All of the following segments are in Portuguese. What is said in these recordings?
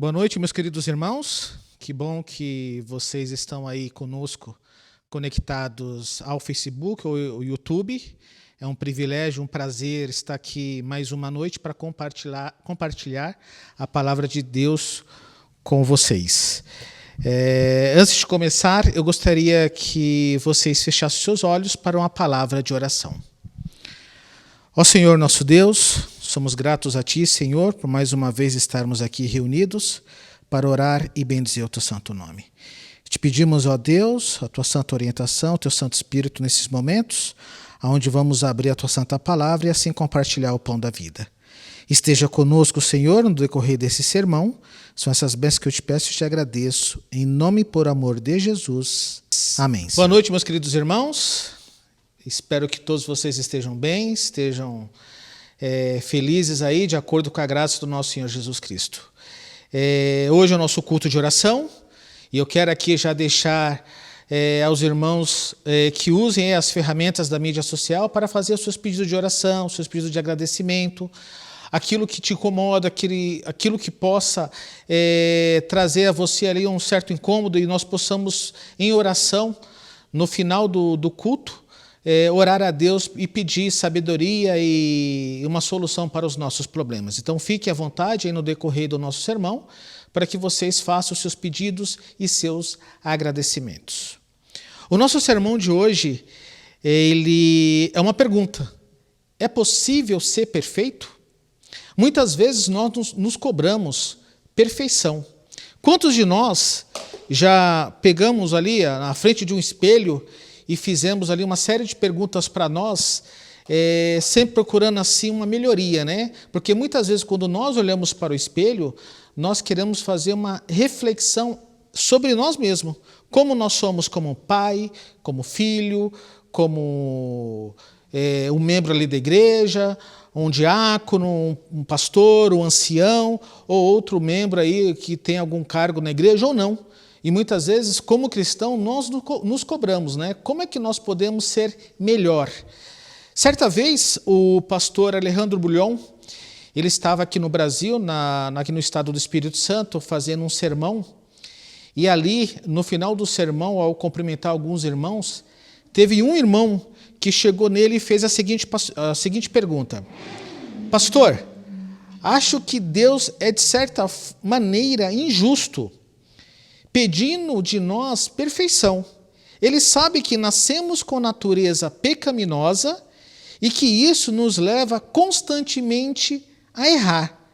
Boa noite, meus queridos irmãos. Que bom que vocês estão aí conosco, conectados ao Facebook ou ao YouTube. É um privilégio, um prazer estar aqui mais uma noite para compartilhar a palavra de Deus com vocês. Antes de começar, eu gostaria que vocês fechassem seus olhos para uma palavra de oração. Ó Senhor nosso Deus, somos gratos a Ti, Senhor, por mais uma vez estarmos aqui reunidos para orar e bendizer o Teu santo nome. Te pedimos, ó Deus, a Tua santa orientação, o Teu Santo Espírito nesses momentos, onde vamos abrir a Tua santa palavra e assim compartilhar o pão da vida. Esteja conosco, Senhor, no decorrer desse sermão. São essas bênçãos que eu te peço e te agradeço. Em nome e por amor de Jesus. Amém. Boa noite, meus queridos irmãos. Espero que todos vocês estejam bem, estejam felizes aí, de acordo com a graça do nosso Senhor Jesus Cristo. Hoje é o nosso culto de oração e eu quero aqui já deixar aos irmãos que usem as ferramentas da mídia social para fazer os seus pedidos de oração, os seus pedidos de agradecimento, aquilo que te incomoda, aquilo que possa trazer a você ali um certo incômodo e nós possamos, em oração, no final do culto, orar a Deus e pedir sabedoria e uma solução para os nossos problemas. Então fique à vontade aí no decorrer do nosso sermão para que vocês façam os seus pedidos e seus agradecimentos. O nosso sermão de hoje, ele é uma pergunta. É possível ser perfeito? Muitas vezes nós nos cobramos perfeição. Quantos de nós já pegamos ali na frente de um espelho e fizemos ali uma série de perguntas para nós, sempre procurando assim uma melhoria, né? Porque muitas vezes quando nós olhamos para o espelho, nós queremos fazer uma reflexão sobre nós mesmos, como nós somos como pai, como filho, como um membro ali da igreja, um diácono, um pastor, um ancião, ou outro membro aí que tem algum cargo na igreja ou não. E muitas vezes, como cristão, nós nos cobramos, né? Como é que nós podemos ser melhor? Certa vez, o pastor Alejandro Bulhon, ele estava aqui no Brasil, aqui no estado do Espírito Santo, fazendo um sermão. E ali, no final do sermão, ao cumprimentar alguns irmãos, teve um irmão que chegou nele e fez a seguinte pergunta. Pastor, acho que Deus é, de certa maneira, injusto, pedindo de nós perfeição. Ele sabe que nascemos com natureza pecaminosa e que isso nos leva constantemente a errar.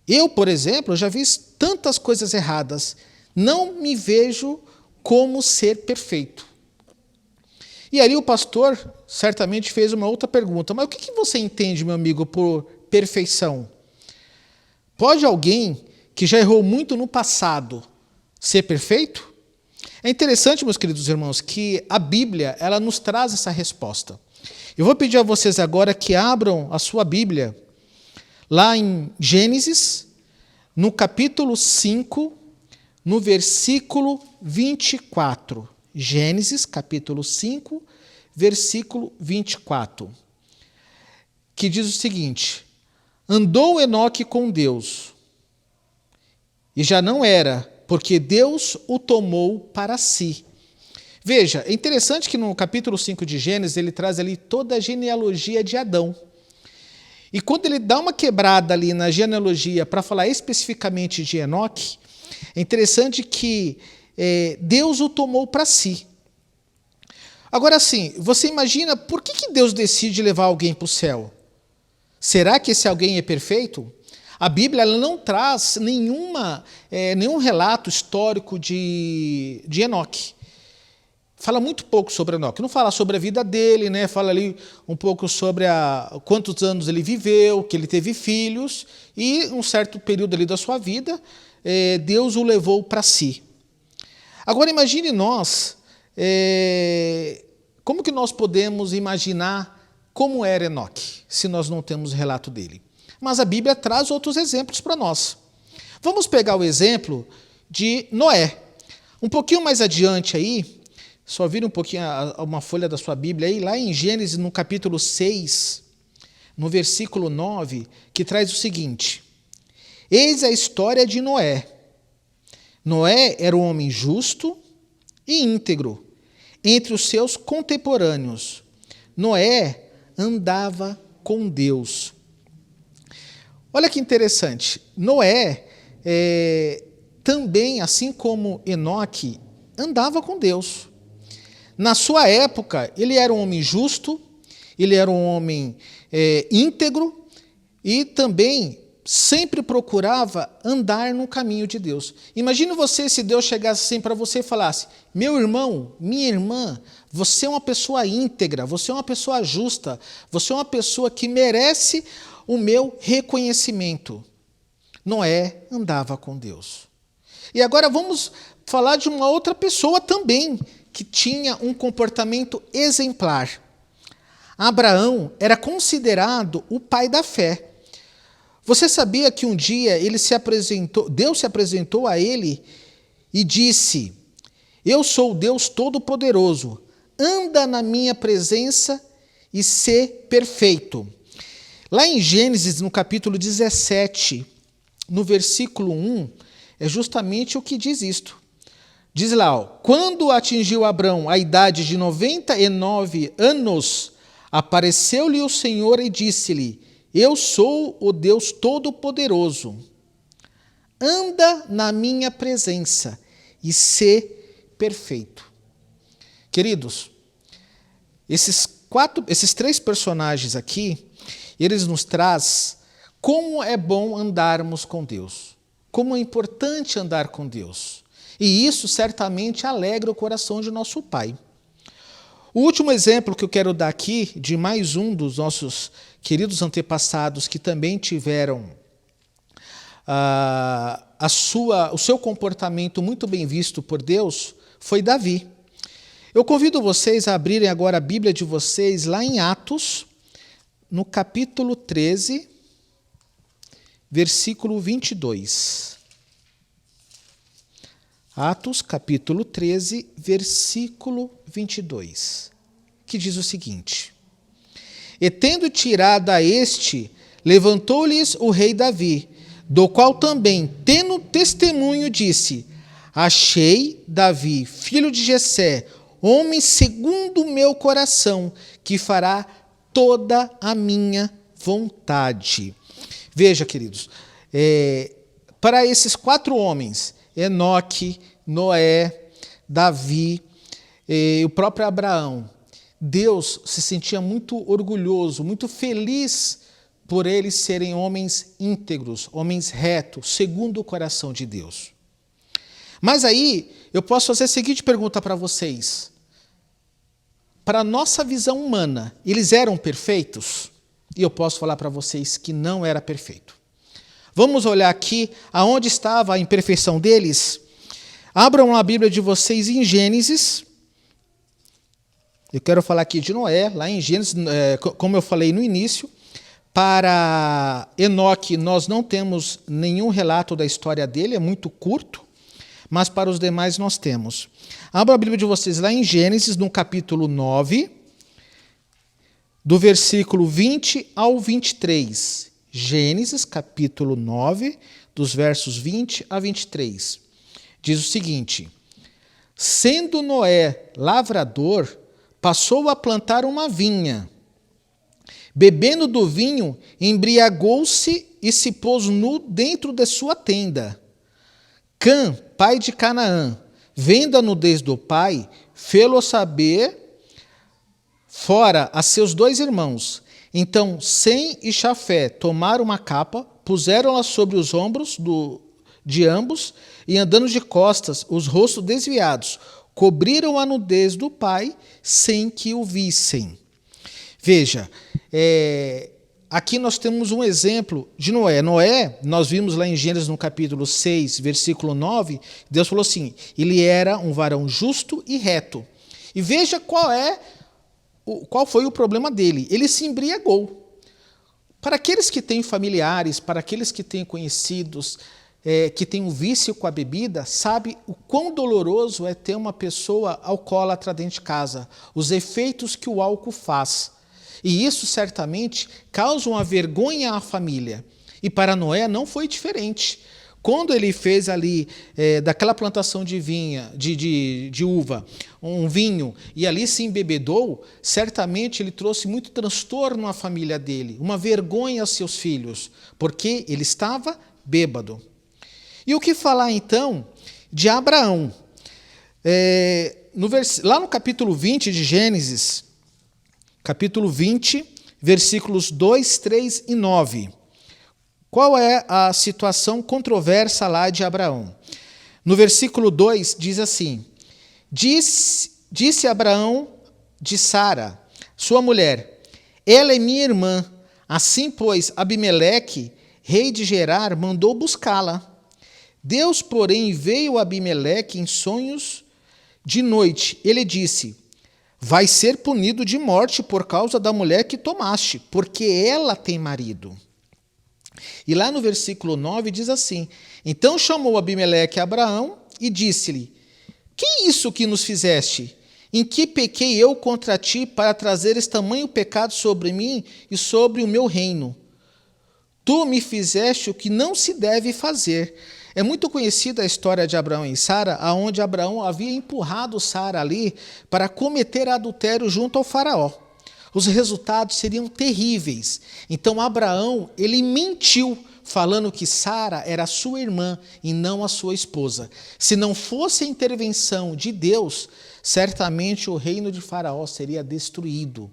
Eu, por exemplo, já fiz tantas coisas erradas. Não me vejo como ser perfeito. E ali o pastor certamente fez uma outra pergunta. Mas o que você entende, meu amigo, por perfeição? Pode alguém que já errou muito no passado ser perfeito? É interessante, meus queridos irmãos, que a Bíblia ela nos traz essa resposta. Eu vou pedir a vocês agora que abram a sua Bíblia lá em Gênesis, no capítulo 5, no versículo 24. Gênesis, capítulo 5, versículo 24. Que diz o seguinte: andou Enoque com Deus, e já não era, porque Deus o tomou para si. Veja, é interessante que no capítulo 5 de Gênesis, ele traz ali toda a genealogia de Adão. E quando ele dá uma quebrada ali na genealogia para falar especificamente de Enoque, é interessante que Deus o tomou para si. Agora sim, você imagina por que Deus decide levar alguém para o céu? Será que esse alguém é perfeito? A Bíblia ela não traz nenhum relato histórico de Enoque. Fala muito pouco sobre Enoque. Não fala sobre a vida dele, né? Fala ali um pouco sobre quantos anos ele viveu, que ele teve filhos, e um certo período ali da sua vida, Deus o levou para si. Agora imagine nós, como que nós podemos imaginar como era Enoque, se nós não temos relato dele? Mas a Bíblia traz outros exemplos para nós. Vamos pegar o exemplo de Noé. Um pouquinho mais adiante aí, só vira um pouquinho uma folha da sua Bíblia aí, lá em Gênesis, no capítulo 6, no versículo 9, que traz o seguinte: eis a história de Noé. Noé era um homem justo e íntegro entre os seus contemporâneos. Noé andava com Deus. Olha que interessante. Noé também, assim como Enoque, andava com Deus. Na sua época, ele era um homem justo, ele era um homem íntegro e também sempre procurava andar no caminho de Deus. Imagine você se Deus chegasse assim para você e falasse: meu irmão, minha irmã, você é uma pessoa íntegra, você é uma pessoa justa, você é uma pessoa que merece o meu reconhecimento. Noé andava com Deus. E agora vamos falar de uma outra pessoa também, que tinha um comportamento exemplar. Abraão era considerado o pai da fé. Você sabia que um dia Deus se apresentou a ele e disse: eu sou o Deus Todo-Poderoso, anda na minha presença e sê perfeito. Lá em Gênesis, no capítulo 17, no versículo 1, é justamente o que diz isto. Diz lá, quando atingiu Abrão a idade de 99 anos, apareceu-lhe o Senhor e disse-lhe: eu sou o Deus Todo-Poderoso. Anda na minha presença e sê perfeito. Queridos, esses três personagens aqui, eles nos trazem como é bom andarmos com Deus, como é importante andar com Deus. E isso certamente alegra o coração de nosso Pai. O último exemplo que eu quero dar aqui, de mais um dos nossos queridos antepassados que também tiveram o seu comportamento muito bem visto por Deus, foi Davi. Eu convido vocês a abrirem agora a Bíblia de vocês lá em Atos, no capítulo 13, versículo 22. Atos, capítulo 13, versículo 22, que diz o seguinte: e tendo tirado a este, levantou-lhes o rei Davi, do qual também, tendo testemunho, disse: achei Davi, filho de Jessé, homem segundo o meu coração, que fará toda a minha vontade. Veja, queridos, para esses 4 homens, Enoque, Noé, Davi e o próprio Abraão, Deus se sentia muito orgulhoso, muito feliz por eles serem homens íntegros, homens retos, segundo o coração de Deus. Mas aí eu posso fazer a seguinte pergunta para vocês. Para a nossa visão humana, eles eram perfeitos? E eu posso falar para vocês que não era perfeito. Vamos olhar aqui aonde estava a imperfeição deles? Abram a Bíblia de vocês em Gênesis. Eu quero falar aqui de Noé, lá em Gênesis, como eu falei no início. Para Enoque, nós não temos nenhum relato da história dele, é muito curto, mas para os demais nós temos. Abram a Bíblia de vocês lá em Gênesis, no capítulo 9, do versículo 20 ao 23. Gênesis, capítulo 9, dos versos 20 a 23. Diz o seguinte: sendo Noé lavrador, passou a plantar uma vinha. Bebendo do vinho, embriagou-se e se pôs nu dentro de sua tenda. Cã, pai de Canaã, vendo a nudez do pai, fê-lo saber fora a seus 2 irmãos. Então Sem e Chafé tomaram uma capa, puseram-la sobre os ombros de ambos, e andando de costas, os rostos desviados, cobriram a nudez do pai, sem que o vissem. Veja, aqui nós temos um exemplo de Noé. Noé, nós vimos lá em Gênesis, no capítulo 6, versículo 9, Deus falou assim: ele era um varão justo e reto. E veja qual foi o problema dele. Ele se embriagou. Para aqueles que têm familiares, para aqueles que têm conhecidos, que têm um vício com a bebida, sabe o quão doloroso é ter uma pessoa alcoólatra dentro de casa, os efeitos que o álcool faz. E isso certamente causa uma vergonha à família. E para Noé não foi diferente. quando ele fez ali daquela plantação de uva, um vinho, e ali se embebedou, certamente ele trouxe muito transtorno à família dele, uma vergonha aos seus filhos, porque ele estava bêbado. E o que falar então de Abraão? Lá no capítulo 20 de Gênesis, capítulo 20, versículos 2, 3 e 9. Qual é a situação controversa lá de Abraão? No versículo 2 diz assim: Disse Abraão de Sara, sua mulher, ela é minha irmã. Assim, pois, Abimeleque, rei de Gerar, mandou buscá-la. Deus, porém, veio a Abimeleque em sonhos de noite. Ele disse: vai ser punido de morte por causa da mulher que tomaste, porque ela tem marido. E lá no versículo 9 diz assim: então chamou Abimeleque a Abraão e disse-lhe: que é isso que nos fizeste? Em que pequei eu contra ti para trazeres tamanho pecado sobre mim e sobre o meu reino? Tu me fizeste o que não se deve fazer. É muito conhecida a história de Abraão e Sara, onde Abraão havia empurrado Sara ali para cometer adultério junto ao faraó. Os resultados seriam terríveis. Então Abraão, ele mentiu, falando que Sara era sua irmã e não a sua esposa. Se não fosse a intervenção de Deus, certamente o reino de Faraó seria destruído.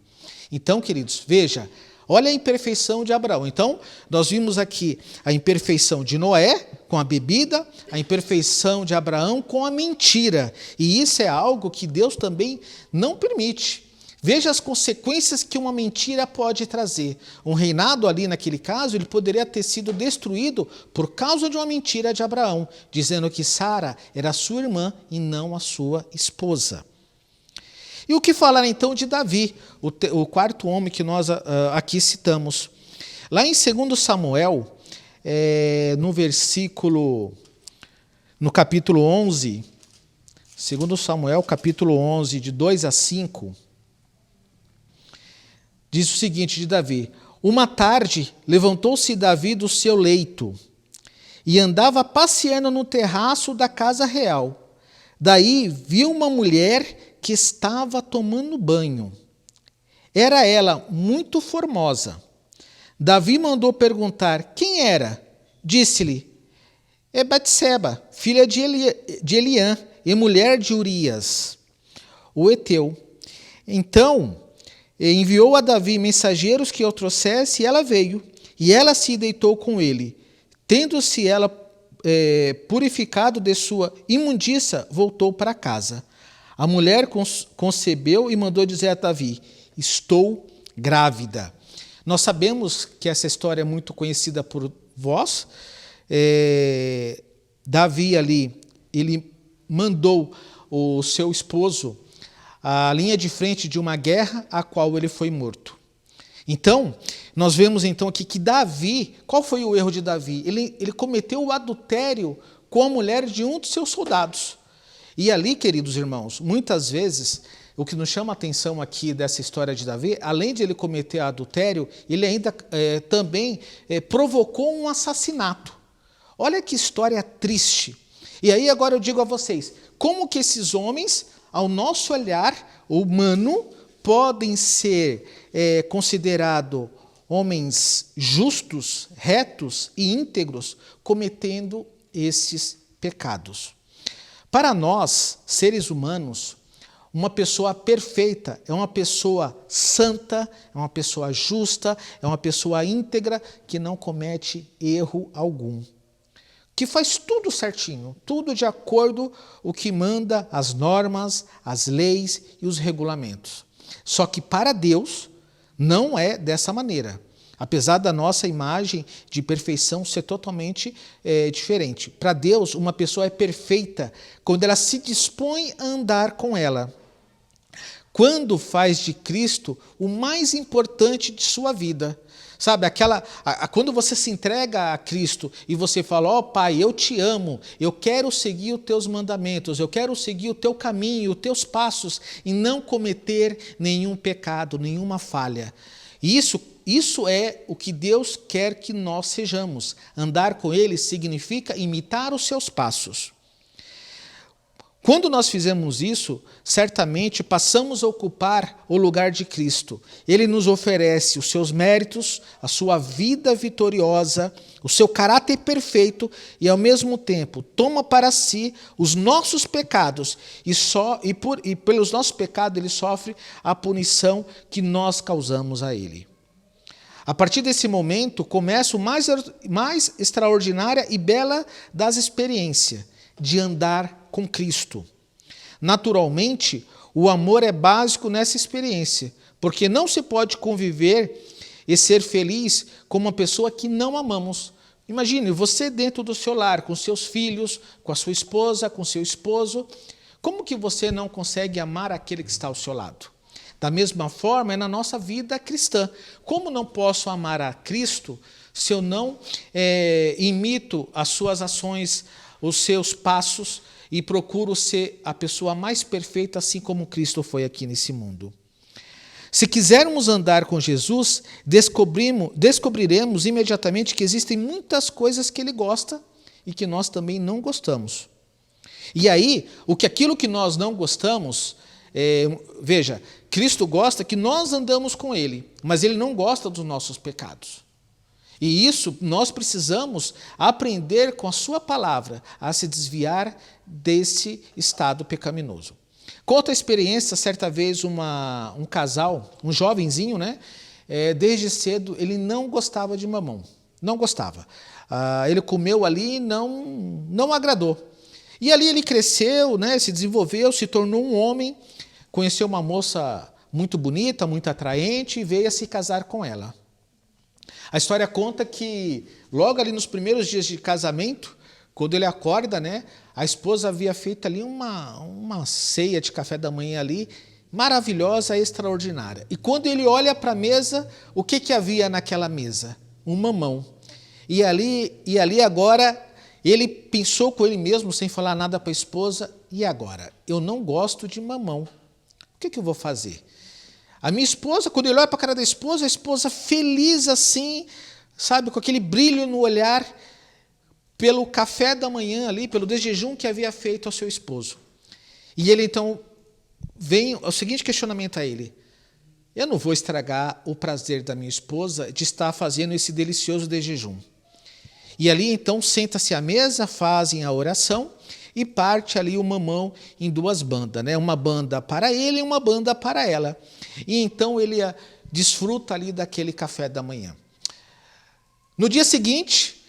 Então, queridos, veja, olha a imperfeição de Abraão. Então, nós vimos aqui a imperfeição de Noé com a bebida, a imperfeição de Abraão com a mentira. E isso é algo que Deus também não permite. Veja as consequências que uma mentira pode trazer. Um reinado ali, naquele caso, ele poderia ter sido destruído por causa de uma mentira de Abraão, dizendo que Sara era sua irmã e não a sua esposa. E o que falar então de Davi, o quarto homem que nós aqui citamos? Lá em 2 Samuel, no capítulo 11, 2 Samuel, capítulo 11, de 2 a 5, diz o seguinte de Davi: uma tarde levantou-se Davi do seu leito e andava passeando no terraço da casa real. Daí viu uma mulher que estava tomando banho. Era ela muito formosa. Davi mandou perguntar quem era. Disse-lhe: é Batseba, filha de Eliã e mulher de Urias, o heteu. Então enviou a Davi mensageiros que o trouxesse, e ela veio, e ela se deitou com ele. Tendo-se ela purificado de sua imundícia, voltou para casa. A mulher concebeu e mandou dizer a Davi: estou grávida. Nós sabemos que essa história é muito conhecida por vós. Davi ali, ele mandou o seu esposo à linha de frente de uma guerra a qual ele foi morto. Então, nós vemos então aqui que Davi, qual foi o erro de Davi? Ele cometeu o adultério com a mulher de um dos seus soldados. E ali, queridos irmãos, muitas vezes, o que nos chama a atenção aqui dessa história de Davi, além de ele cometer adultério, ele ainda também provocou um assassinato. Olha que história triste. E aí agora eu digo a vocês, como que esses homens, ao nosso olhar humano, podem ser considerados homens justos, retos e íntegros, cometendo esses pecados? Para nós, seres humanos, uma pessoa perfeita é uma pessoa santa, é uma pessoa justa, é uma pessoa íntegra, que não comete erro algum. Que faz tudo certinho, tudo de acordo com o que manda as normas, as leis e os regulamentos. Só que para Deus não é dessa maneira. Apesar da nossa imagem de perfeição ser totalmente diferente. Para Deus, uma pessoa é perfeita quando ela se dispõe a andar com ela. Quando faz de Cristo o mais importante de sua vida. Sabe, quando você se entrega a Cristo e você fala: ó Pai, eu te amo, eu quero seguir os teus mandamentos, eu quero seguir o teu caminho, os teus passos e não cometer nenhum pecado, nenhuma falha. E isso, Isso é o que Deus quer que nós sejamos. Andar com Ele significa imitar os seus passos. Quando nós fizemos isso, certamente passamos a ocupar o lugar de Cristo. Ele nos oferece os seus méritos, a sua vida vitoriosa, o seu caráter perfeito e, ao mesmo tempo, toma para si os nossos pecados e pelos nossos pecados ele sofre a punição que nós causamos a ele. A partir desse momento, começa o mais extraordinária e bela das experiências, de andar com Cristo. Naturalmente, o amor é básico nessa experiência, porque não se pode conviver e ser feliz com uma pessoa que não amamos. Imagine, você dentro do seu lar, com seus filhos, com a sua esposa, com seu esposo, como que você não consegue amar aquele que está ao seu lado? Da mesma forma, é na nossa vida cristã. Como não posso amar a Cristo se eu não imito as suas ações, os seus passos e procuro ser a pessoa mais perfeita, assim como Cristo foi aqui nesse mundo? Se quisermos andar com Jesus, descobriremos imediatamente que existem muitas coisas que Ele gosta e que nós também não gostamos. E aí, aquilo que nós não gostamos, veja, Cristo gosta que nós andamos com Ele, mas Ele não gosta dos nossos pecados. E isso nós precisamos aprender com a sua palavra a se desviar desse estado pecaminoso. Conta a experiência, certa vez um casal, um jovenzinho, desde cedo ele não gostava de mamão, não gostava. Ele comeu ali e não agradou. E ali ele cresceu, se desenvolveu, se tornou um homem, conheceu uma moça muito bonita, muito atraente e veio a se casar com ela. A história conta que logo ali nos primeiros dias de casamento, quando ele acorda, a esposa havia feito ali uma ceia de café da manhã ali, maravilhosa, extraordinária. E quando ele olha para a mesa, o que havia naquela mesa? Um mamão. E ali agora, ele pensou com ele mesmo, sem falar nada para a esposa, e agora? Eu não gosto de mamão. O que eu vou fazer? A minha esposa, quando ele olha para a cara da esposa, a esposa feliz assim, sabe, com aquele brilho no olhar, pelo café da manhã ali, pelo desjejum que havia feito ao seu esposo. E ele então vem o seguinte questionamento a ele: eu não vou estragar o prazer da minha esposa de estar fazendo esse delicioso desjejum. E ali então senta-se à mesa, fazem a oração e parte ali o mamão em duas bandas, uma banda para ele e uma banda para ela. E então ele desfruta ali daquele café da manhã. No dia seguinte,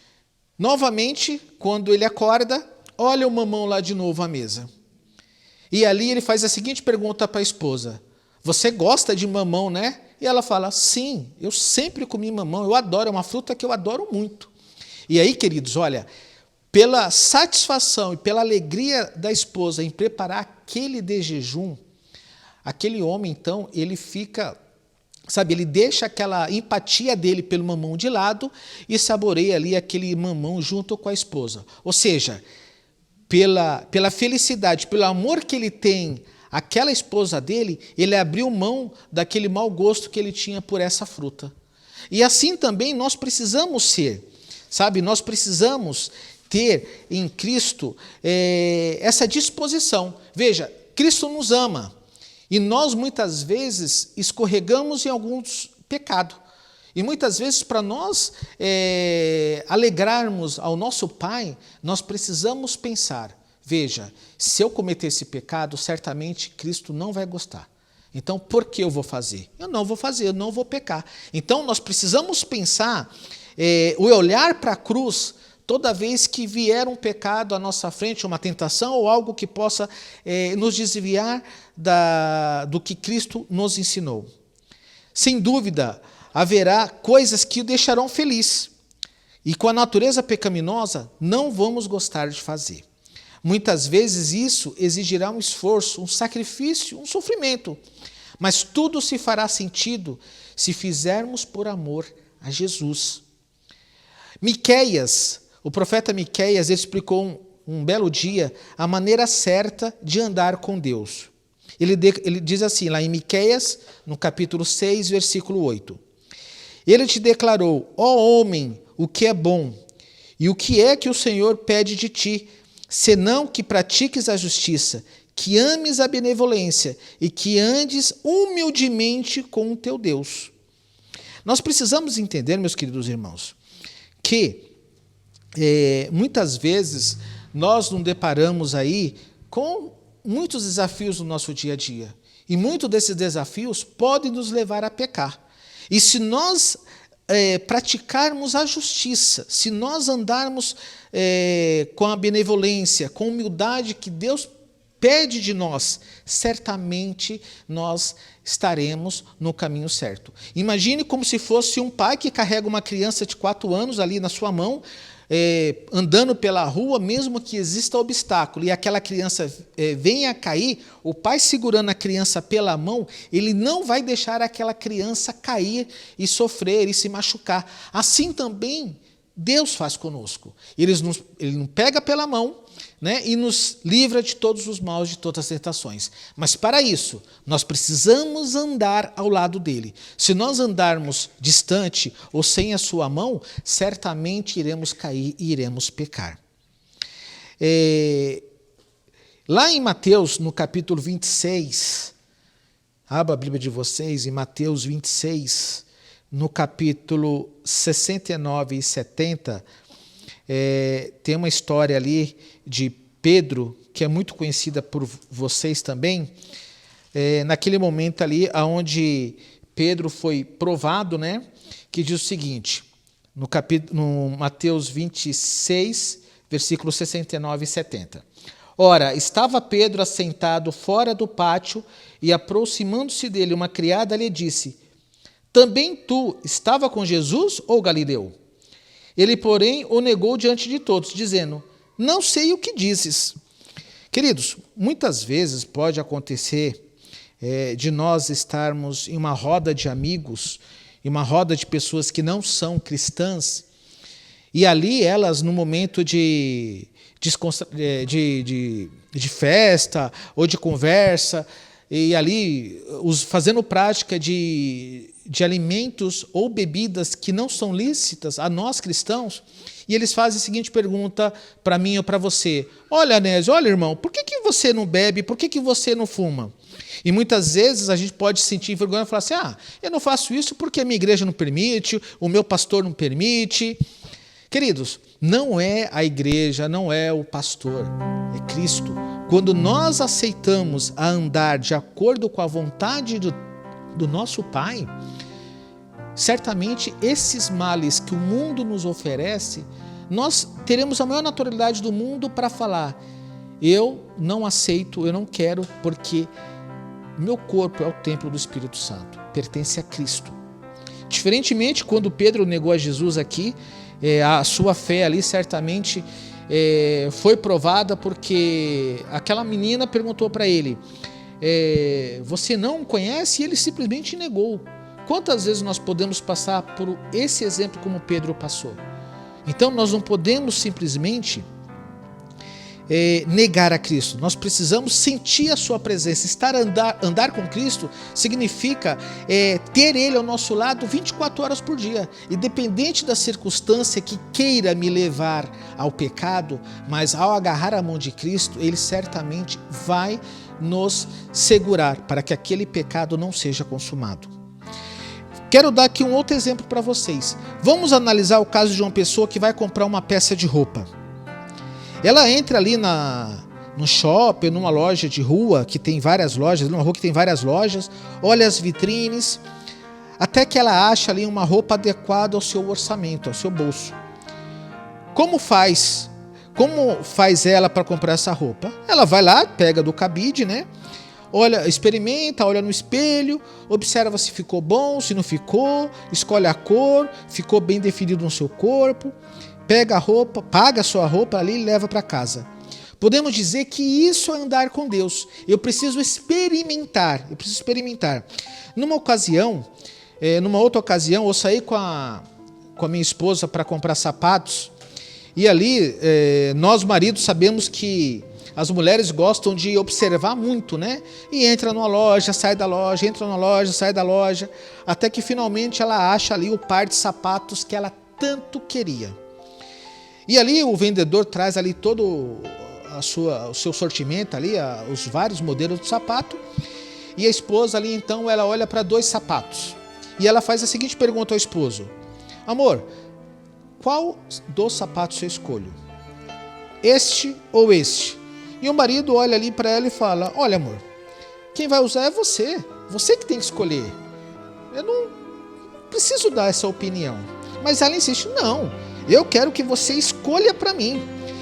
novamente, quando ele acorda, olha o mamão lá de novo à mesa. E ali ele faz a seguinte pergunta para a esposa: você gosta de mamão, né? E ela fala: sim, eu sempre comi mamão, eu adoro, é uma fruta que eu adoro muito. E aí, queridos, olha, pela satisfação e pela alegria da esposa em preparar aquele desjejum, aquele homem, então, ele fica, ele deixa aquela empatia dele pelo mamão de lado e saboreia ali aquele mamão junto com a esposa. Ou seja, pela felicidade, pelo amor que ele tem àquela esposa dele, ele abriu mão daquele mau gosto que ele tinha por essa fruta. E assim também nós precisamos ser, nós precisamos ter em Cristo essa disposição. Veja, Cristo nos ama. E nós, muitas vezes, escorregamos em alguns pecados. E muitas vezes, para nós alegrarmos ao nosso Pai, nós precisamos pensar: veja, se eu cometer esse pecado, certamente Cristo não vai gostar. Então, por que eu vou fazer? Eu não vou fazer, eu não vou pecar. Então, nós precisamos pensar, o olhar para a cruz, toda vez que vier um pecado à nossa frente, uma tentação ou algo que possa nos desviar do que Cristo nos ensinou. Sem dúvida, haverá coisas que o deixarão feliz. E com a natureza pecaminosa, não vamos gostar de fazer. Muitas vezes isso exigirá um esforço, um sacrifício, um sofrimento. Mas tudo se fará sentido se fizermos por amor a Jesus. Miqueias, o profeta Miqueias explicou um belo dia a maneira certa de andar com Deus. Ele diz assim, lá em Miqueias, no capítulo 6, versículo 8: Ele te declarou: ó homem, o que é bom, e o que é que o Senhor pede de ti, senão que pratiques a justiça, que ames a benevolência e que andes humildemente com o teu Deus. Nós precisamos entender, meus queridos irmãos, que muitas vezes nós nos deparamos aí com muitos desafios no nosso dia a dia. E muitos desses desafios podem nos levar a pecar. E se nós praticarmos a justiça, se nós andarmos com a benevolência, com a humildade que Deus pede de nós, certamente nós estaremos no caminho certo. Imagine como se fosse um pai que carrega uma criança de 4 anos ali na sua mão, andando pela rua, mesmo que exista obstáculo, e aquela criança venha a cair, o pai segurando a criança pela mão, ele não vai deixar aquela criança cair e sofrer e se machucar. Assim também Deus faz conosco. Ele nos pega pela mão, né, e nos livra de todos os maus, de todas as tentações. Mas para isso, nós precisamos andar ao lado dele. Se nós andarmos distante ou sem a sua mão, certamente iremos cair e iremos pecar. Lá em Mateus, no capítulo 26, abra a Bíblia de vocês, em Mateus 26, no capítulo 69 e 70, tem uma história ali de Pedro, que é muito conhecida por vocês também, naquele momento ali onde Pedro foi provado, né, que diz o seguinte, no Mateus 26, versículos 69 e 70. Ora, estava Pedro assentado fora do pátio, e aproximando-se dele uma criada lhe disse: também tu estava com Jesus ou Galileu? Ele, porém, o negou diante de todos, dizendo: não sei o que dizes. Queridos, muitas vezes pode acontecer de nós estarmos em uma roda de amigos, em uma roda de pessoas que não são cristãs, e ali elas, no momento de festa ou de conversa, e ali fazendo prática de alimentos ou bebidas que não são lícitas a nós cristãos, e eles fazem a seguinte pergunta para mim ou para você: olha, Anésio, olha, irmão, por que você não bebe, por que você não fuma? E muitas vezes a gente pode sentir vergonha e falar assim: eu não faço isso porque a minha igreja não permite, o meu pastor não permite. Queridos, não é a igreja, não é o pastor, é Cristo. Quando nós aceitamos a andar de acordo com a vontade do nosso Pai, certamente esses males que o mundo nos oferece, nós teremos a maior naturalidade do mundo para falar: eu não aceito, eu não quero, porque meu corpo é o templo do Espírito Santo, pertence a Cristo. Diferentemente, quando Pedro negou a Jesus aqui, a sua fé ali certamente foi provada, porque aquela menina perguntou para ele: você não conhece? E ele simplesmente negou. Quantas vezes nós podemos passar por esse exemplo como Pedro passou? Então nós não podemos simplesmente negar a Cristo. Nós precisamos sentir a sua presença. Andar com Cristo significa ter Ele ao nosso lado 24 horas por dia, independente da circunstância que queira me levar ao pecado, mas ao agarrar a mão de Cristo, Ele certamente vai nos segurar para que aquele pecado não seja consumado. Quero dar aqui um outro exemplo para vocês. Vamos analisar o caso de uma pessoa que vai comprar uma peça de roupa. Ela entra ali no shopping, numa loja de rua, que tem várias lojas, numa rua que tem várias lojas, olha as vitrines, até que ela acha ali uma roupa adequada ao seu orçamento, ao seu bolso. Como faz ela para comprar essa roupa? Ela vai lá, pega do cabide, né? Olha, experimenta, olha no espelho, observa se ficou bom, se não ficou, escolhe a cor, ficou bem definido no seu corpo, pega a roupa, paga a sua roupa ali e leva para casa. Podemos dizer que isso é andar com Deus. Eu preciso experimentar. Numa outra ocasião, eu saí com a minha esposa para comprar sapatos, e ali nós maridos sabemos que as mulheres gostam de observar muito, né? E entra numa loja, sai da loja, entra numa loja, sai da loja, até que finalmente ela acha ali o par de sapatos que ela tanto queria. E ali o vendedor traz ali todo o seu sortimento ali, os vários modelos de sapato. E a esposa ali então ela olha para 2 sapatos e ela faz a seguinte pergunta ao esposo: amor, qual dos sapatos eu escolho? Este ou este? E o marido olha ali para ela e fala: olha, amor, quem vai usar é você. Você que tem que escolher. Eu não preciso dar essa opinião. Mas ela insiste: não, eu quero que você escolha para mim.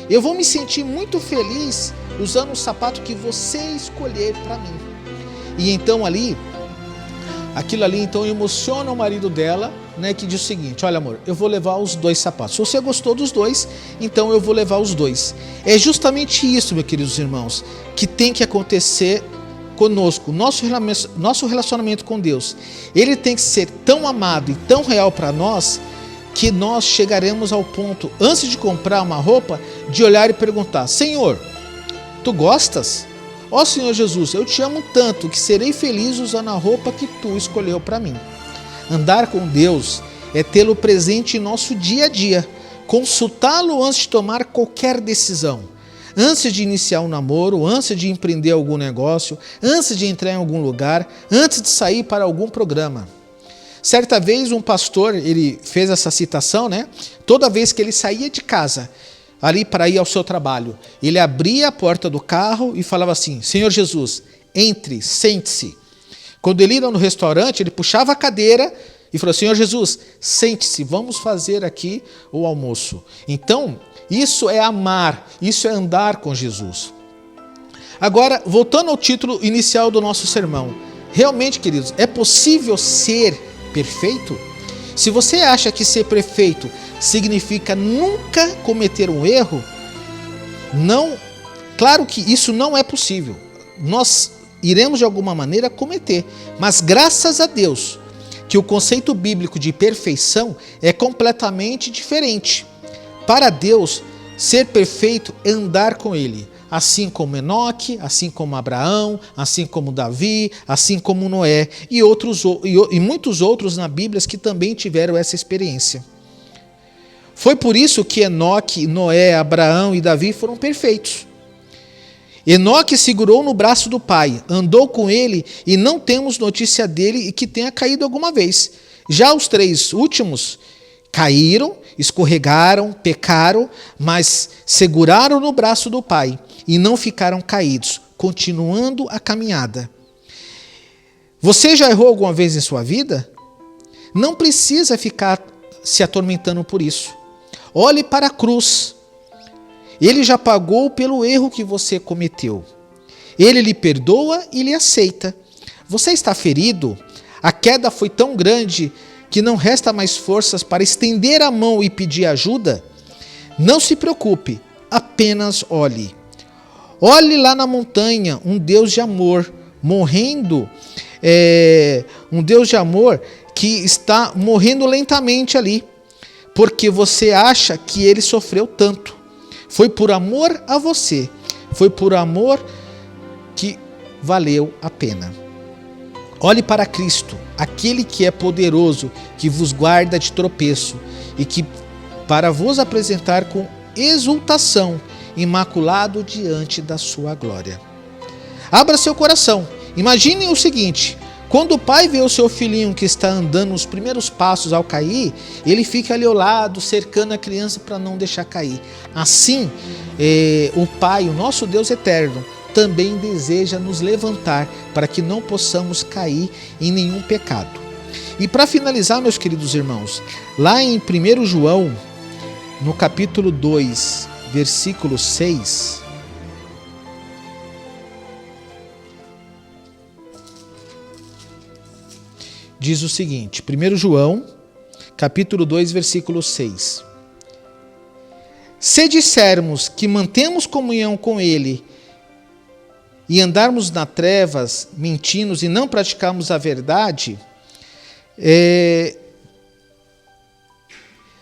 Eu vou me sentir muito feliz usando o sapato que você escolher para mim. E então aquilo ali então emociona o marido dela, né, que diz o seguinte: olha, amor, eu vou levar os 2 sapatos. Se você gostou dos 2, então eu vou levar os 2. É justamente isso, meus queridos irmãos, que tem que acontecer conosco. Nosso relacionamento com Deus, ele tem que ser tão amado e tão real para nós, que nós chegaremos ao ponto, antes de comprar uma roupa, de olhar e perguntar: Senhor, tu gostas? Ó Senhor Jesus, eu te amo tanto que serei feliz usando a roupa que tu escolheu para mim. Andar com Deus é tê-lo presente em nosso dia a dia, consultá-lo antes de tomar qualquer decisão, antes de iniciar um namoro, antes de empreender algum negócio, antes de entrar em algum lugar, antes de sair para algum programa. Certa vez um pastor, ele fez essa citação, né? Toda vez que ele saía de casa, ali para ir ao seu trabalho, ele abria a porta do carro e falava assim: Senhor Jesus, entre, sente-se. Quando ele ia no restaurante, ele puxava a cadeira e falou: Senhor Jesus, sente-se, vamos fazer aqui o almoço. Então, isso é amar, isso é andar com Jesus. Agora, voltando ao título inicial do nosso sermão, realmente, queridos, é possível ser perfeito? Se você acha que ser perfeito significa nunca cometer um erro, não, claro que isso não é possível. Nós iremos de alguma maneira cometer, mas graças a Deus que o conceito bíblico de perfeição é completamente diferente. Para Deus, ser perfeito é andar com Ele, assim como Enoque, assim como Abraão, assim como Davi, assim como Noé e muitos outros na Bíblia que também tiveram essa experiência. Foi por isso que Enoque, Noé, Abraão e Davi foram perfeitos. Enoque segurou no braço do pai, andou com ele e não temos notícia dele e que tenha caído alguma vez. Já os 3 últimos caíram, escorregaram, pecaram, mas seguraram no braço do pai e não ficaram caídos, continuando a caminhada. Você já errou alguma vez em sua vida? Não precisa ficar se atormentando por isso. Olhe para a cruz. Ele já pagou pelo erro que você cometeu. Ele lhe perdoa e lhe aceita. Você está ferido? A queda foi tão grande que não resta mais forças para estender a mão e pedir ajuda? Não se preocupe, apenas olhe. Olhe lá na montanha, um Deus de amor morrendo, um Deus de amor que está morrendo lentamente ali, porque você acha que ele sofreu tanto. Foi por amor a você, foi por amor que valeu a pena. Olhe para Cristo, aquele que é poderoso, que vos guarda de tropeço e que para vos apresentar com exultação, imaculado diante da sua glória. Abra seu coração. Imagine o seguinte: quando o pai vê o seu filhinho que está andando os primeiros passos ao cair, ele fica ali ao lado, cercando a criança para não deixar cair. Assim, o Pai, o nosso Deus eterno, também deseja nos levantar para que não possamos cair em nenhum pecado. E para finalizar, meus queridos irmãos, lá em 1 João, no capítulo 2, versículo 6, diz o seguinte, 1 João, capítulo 2, versículo 6. Se dissermos que mantemos comunhão com Ele e andarmos nas trevas, mentindo e não praticarmos a verdade,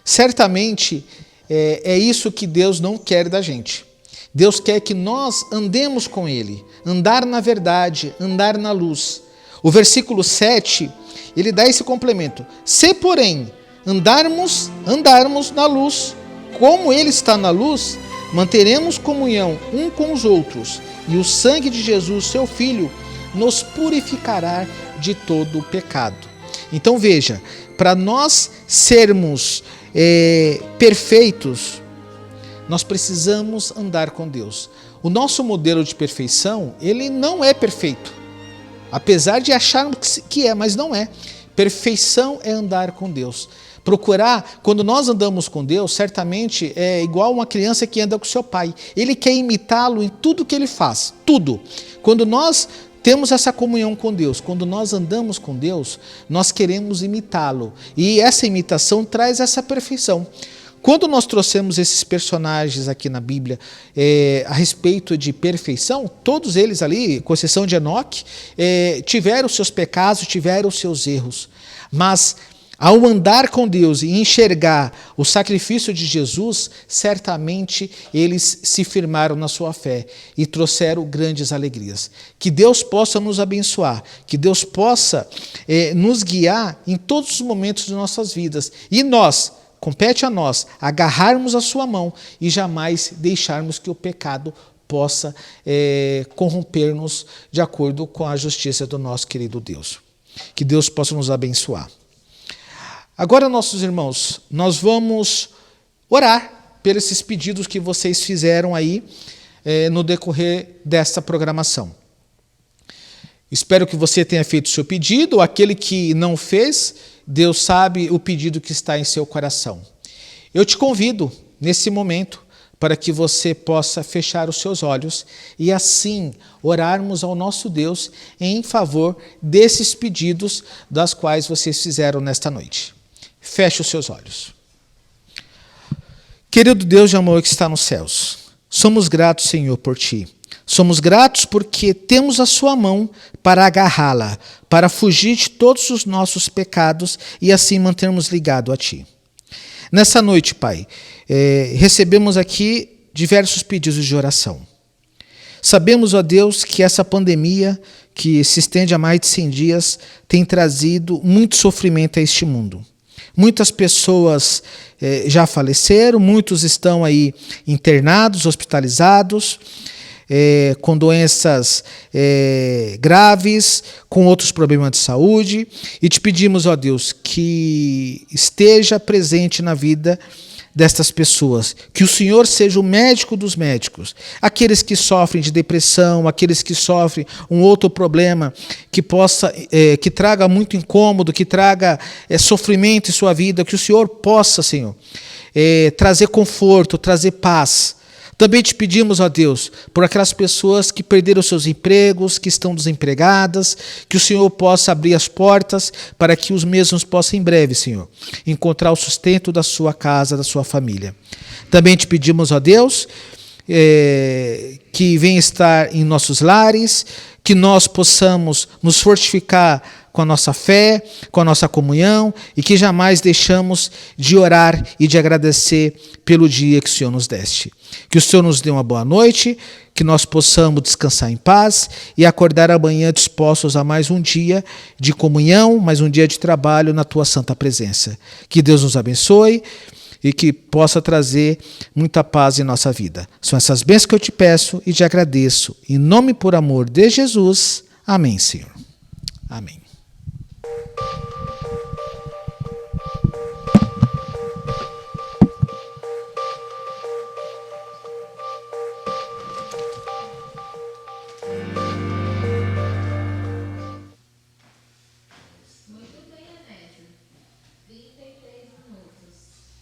certamente é isso que Deus não quer da gente. Deus quer que nós andemos com Ele, andar na verdade, andar na luz. O versículo 7, ele dá esse complemento. Se, porém, andarmos na luz, como Ele está na luz, manteremos comunhão um com os outros, e o sangue de Jesus, seu Filho, nos purificará de todo o pecado. Então veja, para nós sermos perfeitos, nós precisamos andar com Deus. O nosso modelo de perfeição, ele não é perfeito. Apesar de acharmos que é, mas não é. Perfeição é andar com Deus. Procurar, quando nós andamos com Deus, certamente é igual uma criança que anda com seu pai. Ele quer imitá-lo em tudo que ele faz, tudo. Quando nós temos essa comunhão com Deus, quando nós andamos com Deus, nós queremos imitá-lo. E essa imitação traz essa perfeição. Quando nós trouxemos esses personagens aqui na Bíblia a respeito de perfeição, todos eles ali, com exceção de Enoque, tiveram os seus pecados, tiveram os seus erros. Mas ao andar com Deus e enxergar o sacrifício de Jesus, certamente eles se firmaram na sua fé e trouxeram grandes alegrias. Que Deus possa nos abençoar, que Deus possa nos guiar em todos os momentos de nossas vidas. E nós, compete a nós, agarrarmos a sua mão e jamais deixarmos que o pecado possa corromper-nos de acordo com a justiça do nosso querido Deus. Que Deus possa nos abençoar. Agora, nossos irmãos, nós vamos orar pelos esses pedidos que vocês fizeram aí no decorrer desta programação. Espero que você tenha feito o seu pedido. Aquele que não fez, Deus sabe o pedido que está em seu coração. Eu te convido, nesse momento, para que você possa fechar os seus olhos e assim orarmos ao nosso Deus em favor desses pedidos das quais vocês fizeram nesta noite. Feche os seus olhos. Querido Deus de amor que está nos céus, somos gratos, Senhor, por Ti. Somos gratos porque temos a Sua mão para agarrá-la, para fugir de todos os nossos pecados e assim mantermos ligado a Ti. Nessa noite, Pai, recebemos aqui diversos pedidos de oração. Sabemos, ó Deus, que essa pandemia, que se estende há mais de 100 dias, tem trazido muito sofrimento a este mundo. Muitas pessoas já faleceram, muitos estão aí internados, hospitalizados, com doenças graves, com outros problemas de saúde. E te pedimos, ó Deus, que esteja presente na vida destas pessoas, que o Senhor seja o médico dos médicos, aqueles que sofrem de depressão, aqueles que sofrem um outro problema que traga muito incômodo, que traga sofrimento em sua vida, que o Senhor possa, Senhor, trazer conforto, trazer paz. Também te pedimos, ó Deus, por aquelas pessoas que perderam seus empregos, que estão desempregadas, que o Senhor possa abrir as portas para que os mesmos possam em breve, Senhor, encontrar o sustento da sua casa, da sua família. Também te pedimos, ó Deus, que venha estar em nossos lares, que nós possamos nos fortificar com a nossa fé, com a nossa comunhão e que jamais deixamos de orar e de agradecer pelo dia que o Senhor nos deste. Que o Senhor nos dê uma boa noite, que nós possamos descansar em paz e acordar amanhã dispostos a mais um dia de comunhão, mais um dia de trabalho na Tua santa presença. Que Deus nos abençoe e que possa trazer muita paz em nossa vida. São essas bênçãos que eu te peço e te agradeço. Em nome e por amor de Jesus. Amém, Senhor. Amém.